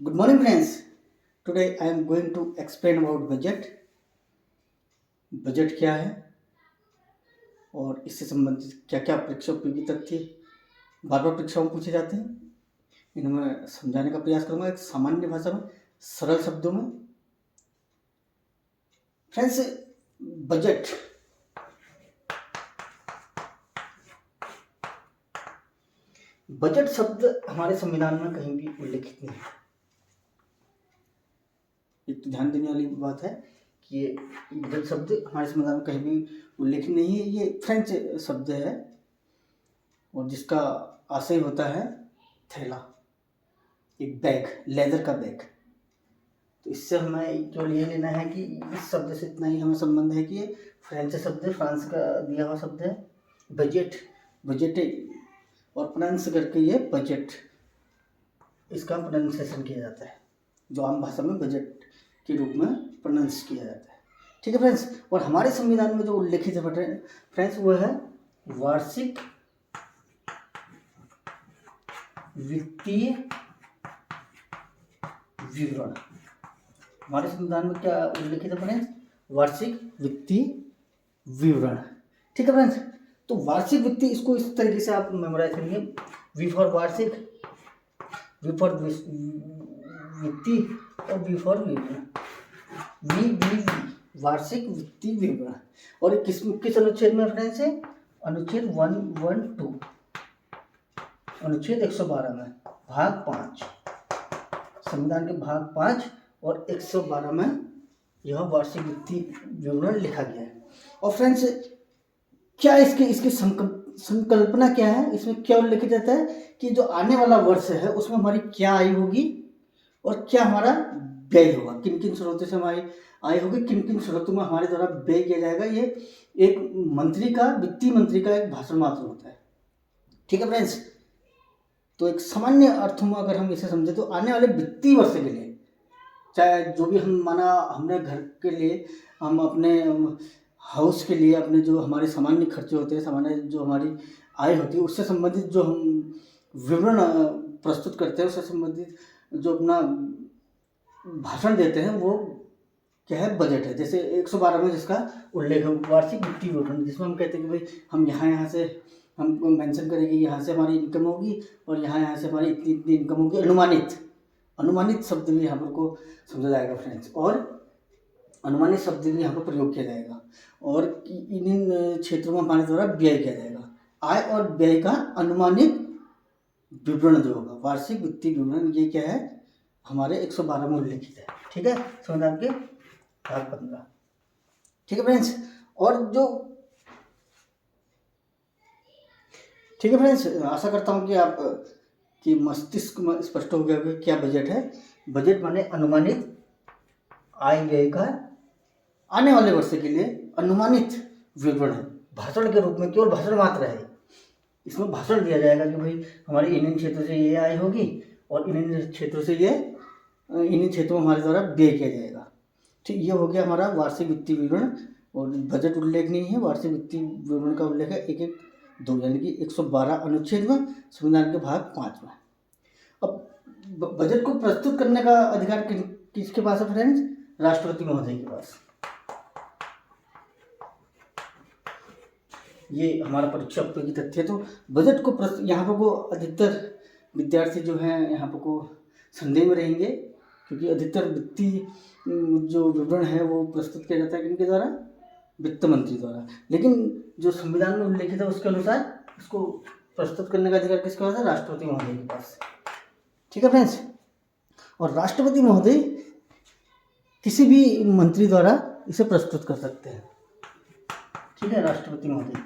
Good morning, friends. Today I am going to explain about budget. Budget क्या है और इससे संबंधित क्या क्या परीक्षा उपयोगी तथ्य बार बार परीक्षाओं में पूछे जाते हैं, इन्हें मैं समझाने का प्रयास करूंगा एक सामान्य भाषा में, सरल शब्दों में। फ्रेंड्स, बजट बजट शब्द हमारे संविधान में कहीं भी उल्लेखित नहीं है। एक तो ध्यान देने वाली बात है कि ये बजट शब्द हमारे संविधान में कहीं भी उल्लेखित नहीं है। ये फ्रेंच शब्द है और जिसका आशय होता है थैला, एक बैग, लेदर का बैग। तो इससे हमें केवल ये लेना है कि इस शब्द से इतना ही हमें संबंध है कि ये फ्रेंच शब्द है, फ्रांस का दिया हुआ शब्द है बजट, बजट और प्रोनाउंस करके ये बजट, इसका प्रोनाउंसिएशन किया जाता है, जो आम भाषा में बजट के रूप में प्रोनाउंस किया जाता है। ठीक है फ्रेंड्स, और हमारे संविधान में जो उल्लेखित है फ्रेंड्स वो है वार्षिक वित्तीय विवरण। हमारे संविधान में क्या उल्लेखित है फ्रेंड्स? वार्षिक वित्तीय विवरण। ठीक है फ्रेंड्स, तो वार्षिक वित्तीय, इसको इस तरीके से आप मेमोराइज करेंगे। वी फॉर वार्षिक, वी फॉर वित्तीय और वी फॉर विवरण। वी वार्षिक वित्तीय विवरण। और किस अनुच्छेद में फ्रेंड्स है? अनुच्छेद 112, अनुच्छेद 112 में भाग 5, संविधान के भाग 5 और 112 में यह वार्षिक वित्तीय विवरण लिखा गया है। और फ्रेंड्स, क्या इसकी संकल्पना क्या है? इसमें क्या उल्लेखित रहता है कि जो आने वाला वर्ष है उसमें हमारी क्या आय होगी और क्या हमारा व्यय होगा, किन किन स्रोतों से हमारी आय होगी, किन किन स्रोतों में हमारे द्वारा व्यय किया जाएगा। ये एक मंत्री का, वित्तीय मंत्री का एक भाषण मात्र होता है। ठीक है फ्रेंड्स, तो एक सामान्य अर्थों में अगर हम इसे समझे तो आने वाले वित्तीय वर्ष के लिए, चाहे जो भी हम माना हमने घर के लिए, हम अपने हाउस के लिए, अपने जो हमारे सामान्य खर्चे होते हैं, सामान्य जो हमारी आय होती है उससे संबंधित जो हम विवरण प्रस्तुत करते हैं, उससे संबंधित जो अपना भाषण देते हैं, वो क्या है? बजट है। जैसे 112 में जिसका उल्लेख है वार्षिक वित्तीय विवरण, जिसमें हम कहते हैं कि भाई हम यहाँ से हम मेंशन करेंगे, यहाँ से हमारी इनकम होगी और यहाँ से हमारी इतनी इतनी इनकम होगी। अनुमानित शब्द भी यहाँ पर को समझा जाएगा फ्रेंड्स, और अनुमानित शब्द भी यहाँ पर प्रयोग किया जाएगा। और इन क्षेत्रों में हमारे द्वारा व्यय किया जाएगा। आय और व्यय का अनुमानित विवरण जो होगा, वार्षिक वित्तीय विवरण, ये क्या है? हमारे 112 में उल्लेखित है। ठीक है, संविधान के भाग 15। ठीक है फ्रेंड्स, और जो ठीक है फ्रेंड्स, आशा करता हूँ कि आप कि मस्तिष्क में स्पष्ट हो गया कि क्या बजट है। बजट माने अनुमानित आय व्यय का आने वाले वर्ष के लिए अनुमानित विवरण है, भाषण के रूप में, केवल भाषण मात्र है। इसमें भाषण दिया जाएगा कि भाई हमारी इन क्षेत्रों से ये आय होगी और इन क्षेत्रों से ये, इन क्षेत्रों में हमारे द्वारा व्यय किया जाएगा। ठीक, ये हो गया हमारा वार्षिक वित्तीय विवरण। और बजट उल्लेख नहीं है, वार्षिक वित्तीय विवरण का उल्लेख है 112 यानी कि 112 अनुच्छेद में, संविधान के भाग 5 में। अब बजट को प्रस्तुत करने का अधिकार किसके पास है फ्रेंड्स? राष्ट्रपति महोदय के पास। ये हमारा परीक्षा उपयोगी तथ्य है। तो बजट को यहाँ पर को अधिकतर विद्यार्थी जो हैं यहाँ पर को संदेह में रहेंगे, क्योंकि अधिकतर वित्तीय जो विवरण है वो प्रस्तुत किया जाता है किनके द्वारा? वित्त मंत्री द्वारा। लेकिन जो संविधान में उल्लेखित है उसके अनुसार इसको प्रस्तुत करने का अधिकार किसके पास है? राष्ट्रपति महोदय के पास। ठीक है फ्रेंड्स, और राष्ट्रपति महोदय किसी भी मंत्री द्वारा इसे प्रस्तुत कर सकते हैं। ठीक है, राष्ट्रपति महोदय,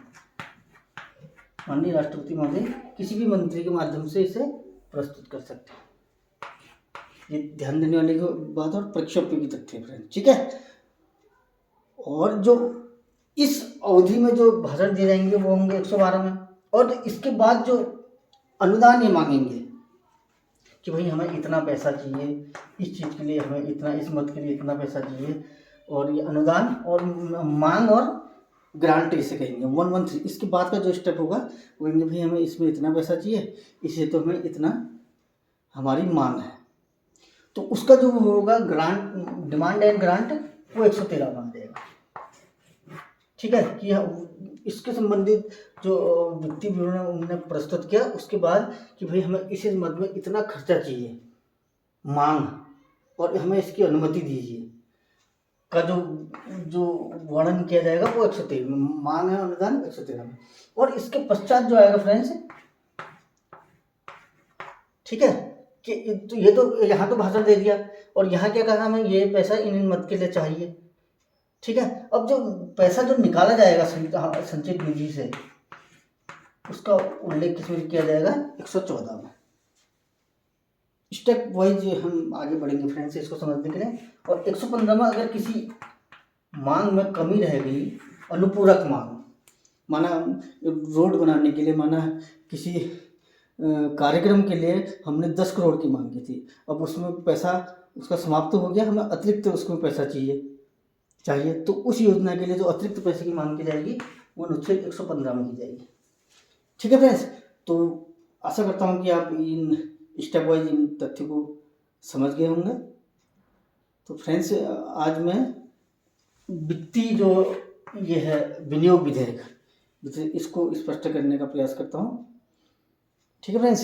माननीय राष्ट्रपति महोदय किसी भी मंत्री के माध्यम से इसे प्रस्तुत कर सकते हैं। ये ध्यान देने वाली बात और परीक्षा उपयोगी तथ्य फ्रेंड। ठीक है, और जो इस अवधि में जो भाषण दिए जाएंगे वो होंगे 112 में। और इसके बाद जो अनुदान ये मांगेंगे कि भाई हमें इतना पैसा चाहिए, इस चीज़ के लिए हमें इतना, इस मत के लिए इतना पैसा चाहिए, और ये अनुदान और मांग और ग्रांट इसे कहेंगे 113। इसके बाद का जो स्टेप होगा वो कहेंगे भाई हमें इसमें इतना पैसा चाहिए, इसे तो हमें इतना हमारी मांग है। तो उसका जो होगा ग्रांट, डिमांड एंड ग्रांट, वो 113 बन जाएगा। ठीक है कि इसके संबंधित जो वित्तीय विवरण उन्होंने प्रस्तुत किया, उसके बाद कि भाई हमें इस मद में इतना खर्चा चाहिए, मांग, और हमें इसकी अनुमति दीजिए का जो वर्णन किया जाएगा वो 113 में, मांग है अनुदान 113 में। और इसके पश्चात जो आएगा फ्रेंड्स, ठीक है, कि तो ये तो यहाँ तो भाषण दे दिया, और यहाँ क्या कहा, हमें ये पैसा इन मद के लिए चाहिए। ठीक है, अब जो पैसा जो निकाला जाएगा संचित निधि से, उसका उल्लेख किसमें किया जाएगा, 114 में। स्टेप वाइज हम आगे बढ़ेंगे फ्रेंड्स इसको समझने के लिए। और 115 में अगर किसी मांग में कमी रह गई, अनुपूरक मांग, माना रोड बनाने के लिए, माना किसी कार्यक्रम के लिए हमने 10 करोड़ की मांग की थी, अब उसमें पैसा उसका समाप्त हो गया, हमें अतिरिक्त उसमें पैसा चाहिए, तो उस योजना के लिए जो अतिरिक्त पैसे की मांग की जाएगी वो अनुच्छेद 115 में की जाएगी। ठीक है फ्रेंड्स, तो आशा करता हूँ कि आप इन स्टेप वाइज इन तथ्य को समझ गए होंगे। तो फ्रेंड्स, आज मैं वित्तीय जो ये है विनियोग विधेयक, इसको स्पष्ट करने का प्रयास करता हूँ। ठीक है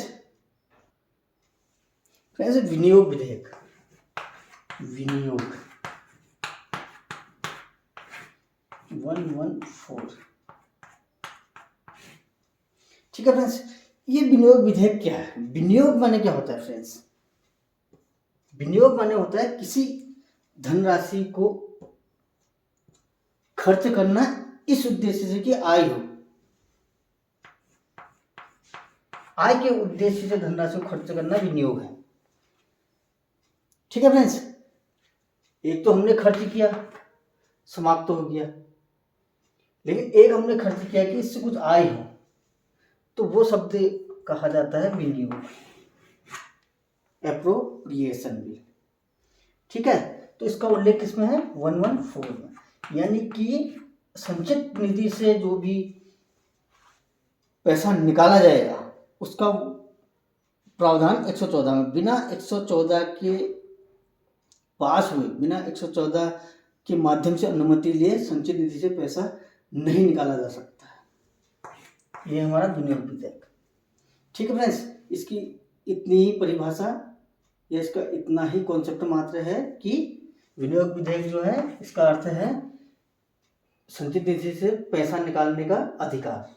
फ्रेंड्स, विनियोग विधेयक, विनियोग 114। ठीक है फ्रेंड्स, ये विनियोग विधेयक क्या है? विनियोग माने क्या होता है फ्रेंड्स? विनियोग माने होता है किसी धनराशि को खर्च करना इस उद्देश्य से कि आय हो, आय के उद्देश्य से धनराशि को खर्च करना विनियोग है। ठीक है फ्रेंड्स, एक तो हमने खर्च किया, समाप्त हो गया, लेकिन एक हमने खर्च किया कि इससे कुछ आय हो, तो वो शब्द कहा जाता है विनियोग, एप्रोप्रिएशन बिल। ठीक है, तो इसका उल्लेख किसमें है, 114 में, यानी कि संचित निधि से जो भी पैसा निकाला जाएगा उसका प्रावधान 114 में, बिना 114 के पास हुए, बिना 114 के माध्यम से अनुमति लिए संचित निधि से पैसा नहीं निकाला जा सकता है। ये हमारा विनियोग विधेयक। ठीक है फ्रेंड्स, इसकी इतनी ही परिभाषा या इसका इतना ही कॉन्सेप्ट मात्र है कि विनियोग विधेयक जो है इसका अर्थ है संचित निधि से पैसा निकालने का अधिकार।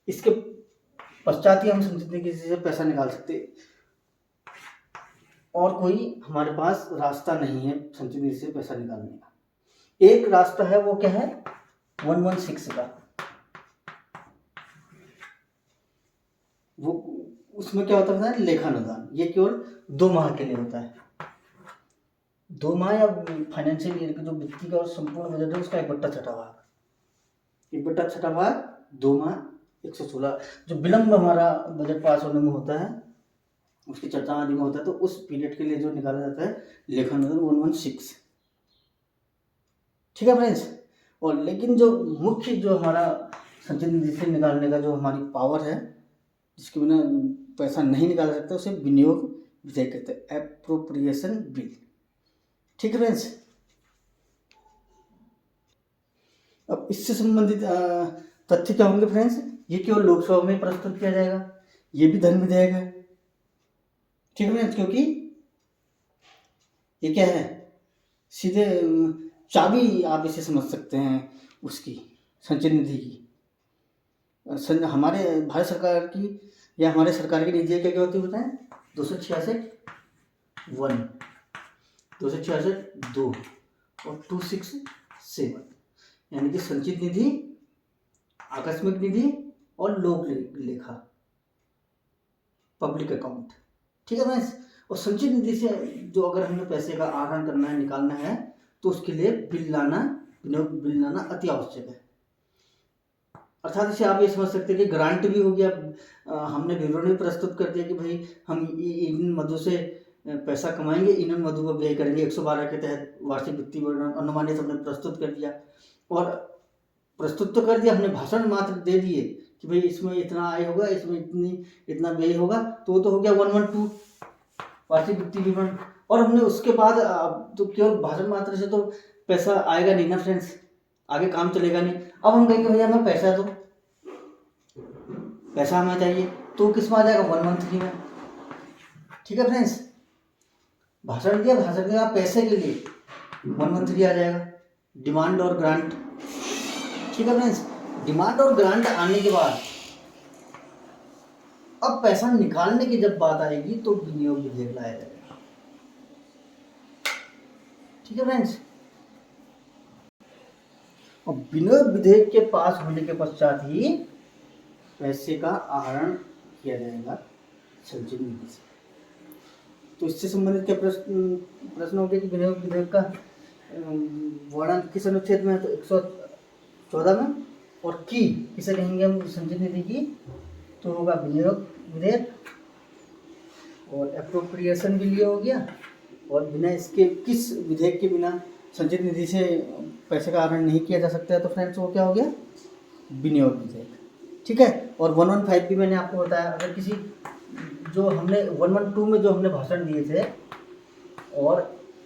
इसके पश्चात ही हम संचित निधि से पैसा निकाल सकते, और कोई हमारे पास रास्ता नहीं है संचित निधि से पैसा निकालने का। एक रास्ता है, वो क्या है, 116 का, वो उसमें क्या होता है, लेखानुदान। ये केवल 2 माह के लिए होता है, 2 माह या फाइनेंशियल ईयर के जो वित्तीय का और संपूर्ण बजट है उसका 1/6 भाग, 1/6 भाग 2 माह 116, जो विलंब हमारा बजट पास होने में होता है, उसकी चर्चा आदि में होता है, तो उस पीरियड के लिए जो निकाला जाता है लेखानुदान 116। ठीक है फ्रेंड्स, और लेकिन जो मुख्य जो हमारा संचित निधि से निकालने का जो हमारी पावर है, जिसके बिना पैसा नहीं निकाला सकता, उसे विनियोग विधेयक कहते हैं, एप्रोप्रिएशन बिल। ठीक है फ्रेंड्स, अब इससे संबंधित तथ्य क्या होंगे फ्रेंड्स? ये केवल लोकसभा में प्रस्तुत किया जाएगा, ये भी धन विधेयक है। ठीक है फ्रेंड्स, क्योंकि ये क्या है, सीधे चाबी आप इसे समझ सकते हैं उसकी, संचित निधि की। हमारे भारत सरकार की या हमारे सरकार की निधि क्या क्या होती है बताएं? 266(1), 266(2) और 267, यानी कि संचित निधि, आकस्मिक निधि और लोक लेखा, पब्लिक अकाउंट। ठीक है फ्रेंड्स, और संचित निधि से जो अगर हमें पैसे का आहरण करना है, निकालना है, तो उसके लिए बिल लाना, विनियोग बिल लाना अति आवश्यक है। अर्थात इसे आप ये समझ सकते हैं कि ग्रांट भी हो गया, हमने विवरण भी प्रस्तुत कर दिया कि भाई हम इन मदों से पैसा कमाएंगे, इन मदों का व्यय करेंगे, 112 के तहत वार्षिक वित्तीय विवरण अनुमानित हमने प्रस्तुत कर दिया, और प्रस्तुत तो कर दिया, हमने भाषण मात्र दे दिए कि भाई इसमें इतना आय होगा, इसमें इतना व्यय होगा, तो हो गया 112। वार्षिक वित्तीय विवरण। और हमने उसके बाद तो केवल भाषण मात्र से तो पैसा आएगा नहीं ना फ्रेंड्स, आगे काम चलेगा नहीं। अब हम कहेंगे भैया हमें पैसा दो, पैसा हमें चाहिए, तो किस में आ जाएगा, 113 में। ठीक है फ्रेंड्स, भाषण दिया पैसे के लिए 113 आ जाएगा। डिमांड और ग्रांट, ठीक है फ्रेंड्स, डिमांड और ग्रांट आने के बाद अब पैसा निकालने की जब बात आएगी तो विनियोग विधेयक लाया जाएगा। ठीक है फ्रेंड्स, और विनियोग विधेयक के पास होने के पश्चात ही पैसे का आहरण किया जाएगा संचित निधि से। तो इससे संबंधित क्या प्रश्न हो गया कि विनियोग विधेयक का वर्णन किस अनुच्छेद में है, तो 114 में। और की किसे कहेंगे हम संचित निधि की, तो होगा विनियोग विधेयक। और एप्रोप्रिएशन भी लिया हो गया, और बिना इसके किस विधेयक के बिना संचित निधि से पैसे का आहरण नहीं किया जा सकता है, तो फ्रेंड्स वो क्या हो गया, विनियोग विधेयक। ठीक है, और 115 भी मैंने आपको बताया। अगर किसी जो हमने 112 में जो हमने भाषण दिए थे, और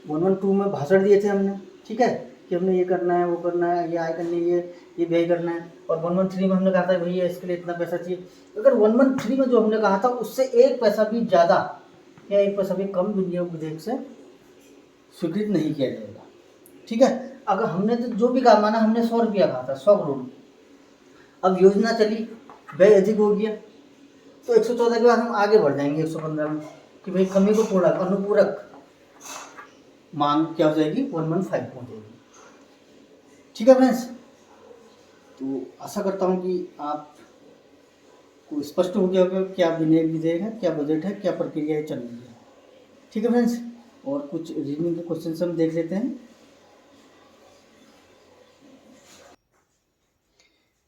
112 में भाषण दिए थे हमने, ठीक है, कि हमने ये करना है, वो करना है, ये आय करनी है, ये व्यय करना है। और 113 में हमने कहा था भैया इसके लिए इतना पैसा चाहिए। अगर 113 में जो हमने कहा था उससे एक पैसा भी ज़्यादा या एक पैसा भी कम विनियोग विधेयक से स्वीकृत नहीं किया जाएगा। ठीक है, अगर हमने तो जो भी कहा, माना हमने 100 रुपया कहा था, 100 करोड़, अब योजना चली, व्यय अधिक हो गया, तो 114 के बाद हम आगे बढ़ जाएंगे 115 में कि भाई कमी को पूरा, अनुपूरक मांग क्या हो जाएगी, 115 हो जाएगी। ठीक है फ्रेंड्स, तो आशा करता हूँ कि आप को स्पष्ट हो गया होगा क्या विनियोग विधेयक है, क्या बजट है, क्या प्रक्रिया चल रही है। ठीक है फ्रेंड्स, और कुछ रीजनिंग के क्वेश्चन हम देख लेते हैं।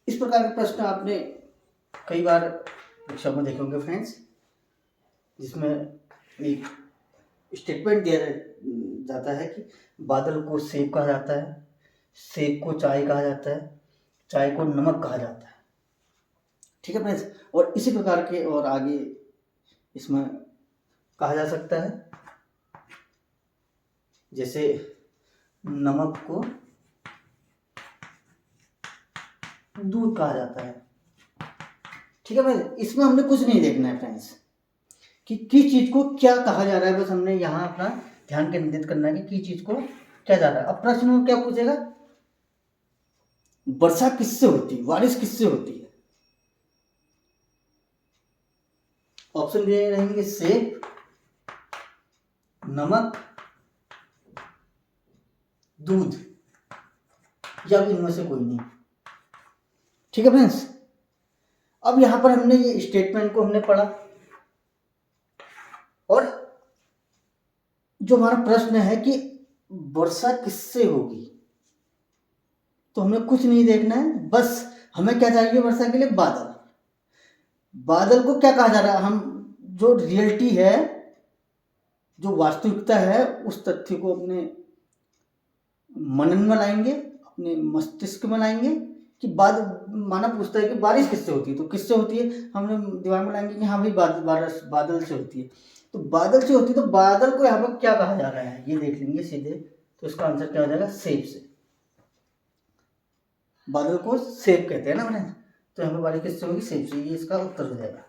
इस प्रकार के प्रश्न आपने कई बार परीक्षा में देखे होंगे फ्रेंड्स, जिसमें एक स्टेटमेंट दिया जाता है कि बादल को सेब कहा जाता है, सेब को चाय कहा जाता है, चाय को नमक कहा जाता है। ठीक है फ्रेंड्स, और इसी प्रकार के और आगे इसमें कहा जा सकता है, जैसे नमक को दूध कहा जाता है। ठीक है फ्रेंड्स, इसमें हमने कुछ नहीं देखना है फ्रेंड्स कि किस चीज को क्या कहा जा रहा है, बस हमने यहाँ अपना ध्यान केंद्रित करना है कि किस चीज को क्या जा रहा है। अब प्रश्न में क्या पूछेगा, वर्षा किससे होती है, बारिश किससे होती है। ऑप्शन दिए रहेंगे सेब, नमक, दूध, या इनमें से कोई नहीं। ठीक है फ्रेंड्स, अब यहां पर हमने ये स्टेटमेंट को हमने पढ़ा, और जो हमारा प्रश्न है कि वर्षा किससे होगी, तो हमें कुछ नहीं देखना है, बस हमें क्या चाहिए वर्षा के लिए, बादल। बादल को क्या कहा जा रहा है, हम जो रियलिटी है, जो वास्तविकता है, उस तथ्य को अपने मनन में लाएंगे, अपने मस्तिष्क में लाएंगे कि माना पूछता है कि बारिश किससे होती है, तो किससे होती है, हमने दिमाग में लाएंगे कि हाँ भाई बादल से होती है। तो बादल से होती है, तो बादल को यहाँ पर क्या कहा जा रहा है ये देख लेंगे सीधे, तो इसका आंसर क्या हो जाएगा, सेब से। बादल को सेब कहते हैं ना फ्रेंड्स, तो यहाँ पर बारिश किससे होगी, सेब से, ये इसका उत्तर हो जाएगा।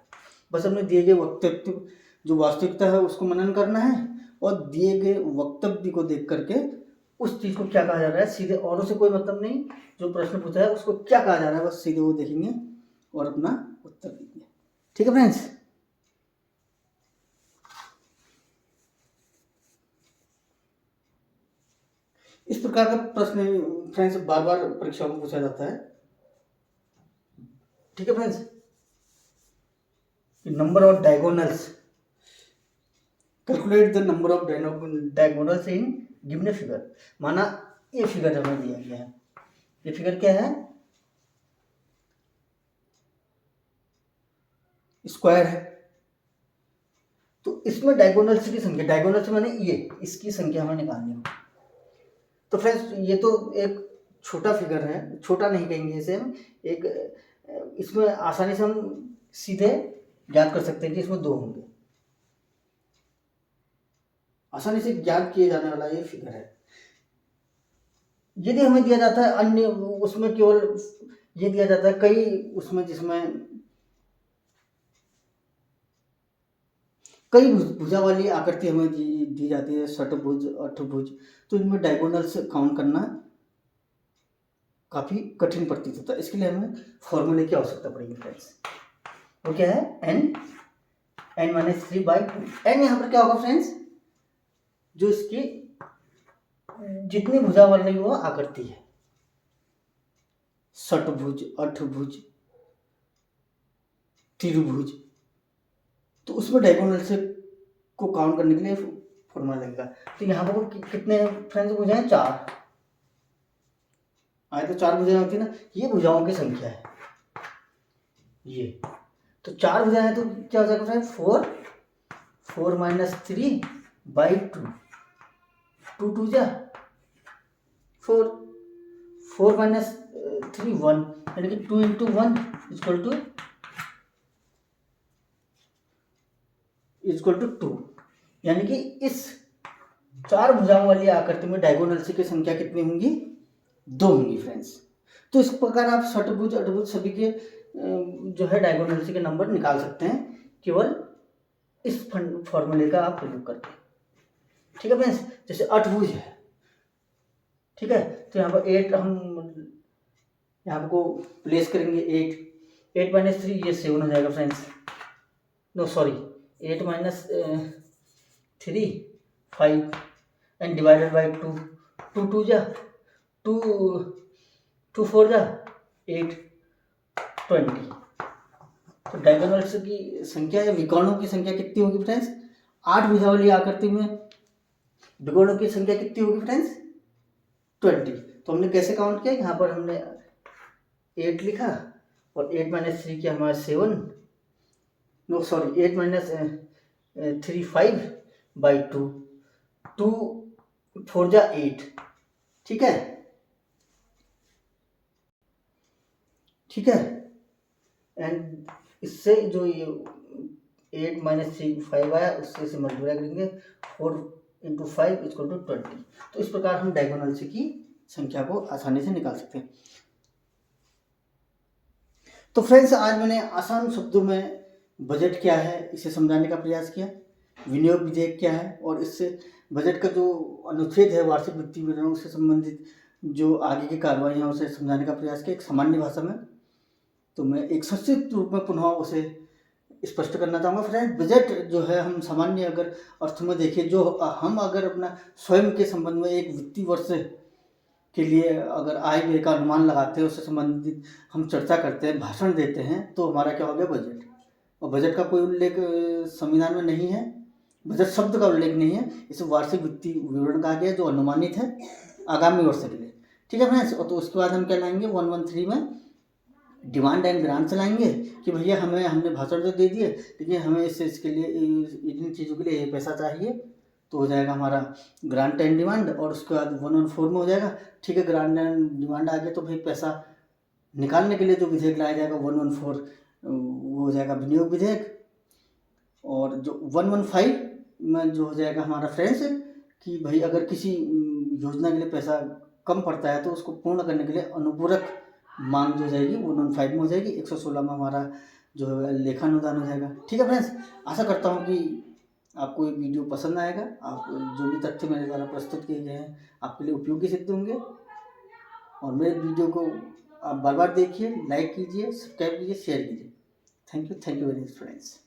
बस हमने दिए गए वक्तव्य जो वास्तविकता है उसको मनन करना है, और दिए गए वक्तव्य को देख करके उस चीज को क्या कहा जा रहा है, सीधे औरों से कोई मतलब नहीं, जो प्रश्न पूछा है उसको क्या कहा जा रहा है, बस सीधे वो देखेंगे और अपना उत्तर देंगे। ठीक है फ्रेंड्स, इस प्रकार का प्रश्न फ्रेंड्स बार बार परीक्षाओं में पूछा जाता है। ठीक है friends, number of diagonals, calculate the number of diagonals in given figure. माना ये फिगर हमें दिया गया है, ये फिगर क्या है, स्क्वायर है, तो इसमें डायगोनल्स की संख्या, डायगोनल्स माने ये, इसकी संख्या हमें निकालनी है। तो फ्रेंड्स ये तो एक छोटा फिगर है, छोटा नहीं कहेंगे इसे हम, एक इसमें आसानी से हम सीधे ज्ञात कर सकते हैं कि इसमें 2 होंगे। आसानी से ज्ञात किए जाने वाला ये फिगर है। यदि हमें दिया जाता है अन्य, उसमें केवल ये दिया जाता है कई उसमें जिसमें कई भुजा वाली आकृति हमें दी जाती है, षटभुज, अष्टभुज, तो इनमें डायगोनल से काउंट करना काफी कठिन प्रतीत होता है। इसके लिए हमें फॉर्मूले की आवश्यकता पड़ेगी फ्रेंड्स। वो क्या है? n -3/2। n यहाँ पर क्या होगा फ्रेंड्स? जो इसकी जितनी भुजा वाली वो आकृति है, षटभुज, अष्टभुज, त्रिभुज, तो उसमें डायगोनल से को काउंट करने के लिए फॉर्मूला लगेगा। तो यहाँ पर कितने फ्रेंड्स भुजाएं? 4 आए तो 4 भुजाएं होती है ना, ये भुजाओं की संख्या है ये। तो 4 भुजाएं तो क्या हो जाएगा फ्रेंड्स? 4 -3/2, 2 2 जा 4, 4 -3 1, यानी कि 2 × 1 = 2, यानी कि इस 4 भुजाओं वाली आकृति में डायगोनल की संख्या कितनी होंगी? 2 होंगी फ्रेंड्स। तो इस प्रकार आप षटभुज, अष्टभुज सभी के जो है डायगोनल के नंबर निकाल सकते हैं केवल इस फॉर्मूले का आप प्रयोग करके। ठीक है फ्रेंड्स, जैसे अष्टभुज है, ठीक है, तो यहाँ पर 8 हम यहाँ को प्लेस करेंगे। 8 -3 ये 7 हो जाएगा friends. No sorry, 8 -3 5 and divided by 2, 2 2 जा 2 2 4 जा 8 20। तो डायगोनल्स की संख्या या विकर्णों की संख्या कितनी होगी फ्रेंड्स? 8 भुजा वाली आकृति में विकर्णों की संख्या कितनी होगी फ्रेंड्स? 20। तो हमने कैसे काउंट किया? यहाँ पर हमने 8 लिखा और 8 -3 किया हमारा 7, नो सॉरी 8 -3 5/2, 2 4 जा 8। ठीक है, ठीक है, एंड इससे जो ये 8 -3 5 आया उससे इसे मल्टीप्लाई करेंगे, 4 × 5 = 20। तो इस प्रकार हम डायगोनल की संख्या को आसानी से निकाल सकते हैं। तो फ्रेंड्स, आज मैंने आसान शब्दों में बजट क्या है इसे समझाने का प्रयास किया, विनियोग विधेयक क्या है, और इससे बजट का जो अनुच्छेद है वार्षिक वित्तीय विवरण से संबंधित जो आगे की कार्रवाई है उसे समझाने का प्रयास किया एक सामान्य भाषा में। तो मैं एक संक्षिप्त रूप में पुनः उसे स्पष्ट करना चाहूँगा फ्रेंड। बजट जो है हम सामान्य अगर अर्थ में देखें, जो हम अगर अपना स्वयं के संबंध में एक वित्तीय वर्ष के लिए अगर आय व्यय का अनुमान लगाते हैं, उससे संबंधित हम चर्चा करते हैं, भाषण देते हैं, तो हमारा क्या हो गया? बजट। और बजट का कोई उल्लेख संविधान में नहीं है, बजट शब्द का उल्लेख नहीं है, इसे वार्षिक वित्तीय विवरण कहा गया जो अनुमानित है आगामी वर्ष के लिए। ठीक है फ्रेंड्स, और तो उसके बाद हम क्या लाएंगे? 113 में डिमांड एंड ग्रांट चलाएंगे कि भैया हमने भाषण तो दे दिए, लेकिन हमें इसके लिए इन चीज़ों के लिए ये पैसा चाहिए, तो हो जाएगा हमारा ग्रांट एंड डिमांड। और उसके बाद 114 में हो जाएगा, ठीक है, ग्रांट एंड डिमांड आ गया तो भाई पैसा निकालने के लिए जो विधेयक लाया जाएगा 114 वो हो जाएगा विनियोग विधेयक। और जो 115 में जो हो जाएगा हमारा फ्रेंड्स कि भाई अगर किसी योजना के लिए पैसा कम पड़ता है तो उसको पूर्ण करने के लिए अनुपूरक मांग जो जाएगी 115 में हो जाएगी। 116 में हमारा जो है लेखानुदान हो जाएगा। ठीक है फ्रेंड्स, आशा करता हूँ कि आपको ये वीडियो पसंद आएगा। आप जो भी तथ्य मेरे द्वारा प्रस्तुत किए गए हैं आपके लिए उपयोगी सिद्ध होंगे, और मेरे वीडियो को आप बार बार देखिए, लाइक कीजिए, सब्सक्राइब कीजिए, शेयर कीजिए। Thank you very much friends.